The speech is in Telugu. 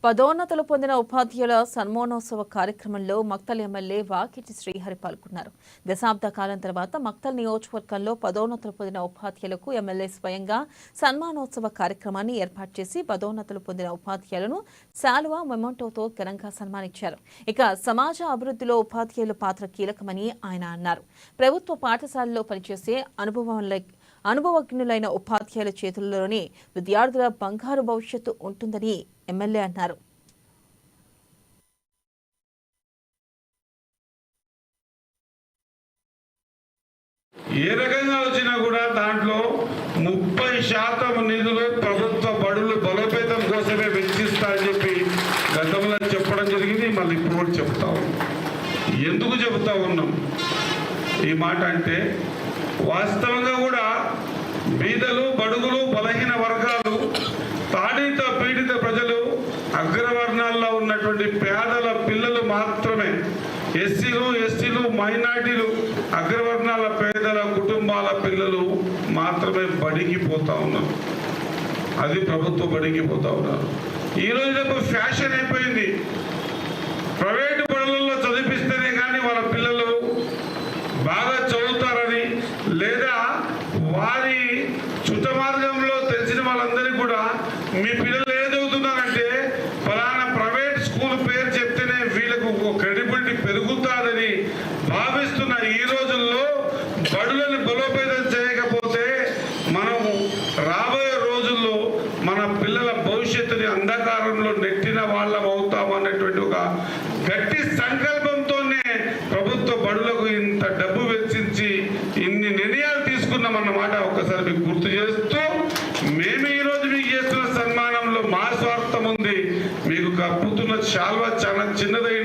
పదోన్నతులు పొందిన ఉపాధ్యాయుల సన్మానోత్సవ కార్యక్రమంలో మక్తల్ ఎమ్మెల్యే వాకిటి శ్రీహరి పాల్గొన్నారు. దశాబ్ద కాలం తర్వాత మక్తల్ నియోజకవర్గంలో పదోన్నతులు పొందిన ఉపాధ్యాయులకు ఎమ్మెల్యే స్వయంగా సన్మానోత్సవ కార్యక్రమాన్ని ఏర్పాటు చేసి పదోన్నతులు పొందిన ఉపాధ్యాయులను శాలువా మెమోంటోతో ఘనంగా సన్మానించారు. ఇక సమాజ అభివృద్ధిలో ఉపాధ్యాయుల పాత్ర కీలకమని ఆయన అన్నారు. ప్రభుత్వ పాఠశాలలో పనిచేసే అనుభవజ్ఞులైన ఉపాధ్యాయుల చేతుల్లోనే విద్యార్థుల బంగారు భవిష్యత్తు ఉంటుందని ఎమ్మెల్యే అన్నారు. ఏ రకంగా వచ్చినా కూడా దాంట్లో 30% నిధులు ప్రభుత్వ బడులు బలోపేతం కోసమే వెచ్చిస్తారని చెప్పి గతంలో చెప్పడం జరిగింది. మళ్ళీ ఇప్పుడు కూడా చెప్తా ఉన్నాం. ఎందుకు చెబుతా ఉన్నాం ఈ మాట అంటే, వాస్తవంగా కూడా బీదలు, బడుగులు, బలహీన వర్గాలు, తాడిత పీడిత ప్రజలు, అగ్రవర్ణాల్లో ఉన్నటువంటి పేదల పిల్లలు మాత్రమే, ఎస్సీలు, ఎస్టీలు, మైనార్టీలు, అగ్రవర్ణాల పేదల కుటుంబాల పిల్లలు మాత్రమే బడికి పోతా ఉన్నారు. అది ప్రభుత్వ బడికి పోతా ఉన్నారు. ఈ రోజు ఫ్యాషన్ అయిపోయింది. ప్రైవేటు బడులలో చదివిస్తేనే కానీ వాళ్ళ పిల్లలు బాగా చదువుతారని, లేదా వారి చుట్ట మార్గంలో తెలిసిన వాళ్ళందరికీ కూడా మీ పిల్లలు ఏం చదువుతున్నారంటే ఫలానా ప్రైవేట్ స్కూల్ పేరు చెప్తేనే వీళ్ళకు క్రెడిబిలిటీ పెరుగుతుందని భావిస్తున్న ఈ రోజుల్లో బడులను బలోపేతం చేయకపోతే మనము రాబోయే రోజుల్లో మన పిల్లల భవిష్యత్తుని అంధకారంలో నెట్టిన వాళ్ళం అవుతామన్నటువంటి ఒక గట్టి సంకల్పంతోనే ప్రభుత్వ బడులకు ఇంత డబ్బు వెచ్చించి ఇన్ని నిర్ణయాలు తీసుకున్నామన్నమాట ఒక్కసారి మీకు గుర్తు చేస్తూ, మేము ఈరోజు మీకు చేస్తున్న సన్మానంలో మా స్వార్థం ఉంది. మీకు కప్పుతున్న శాల్వా చాలా చిన్నదై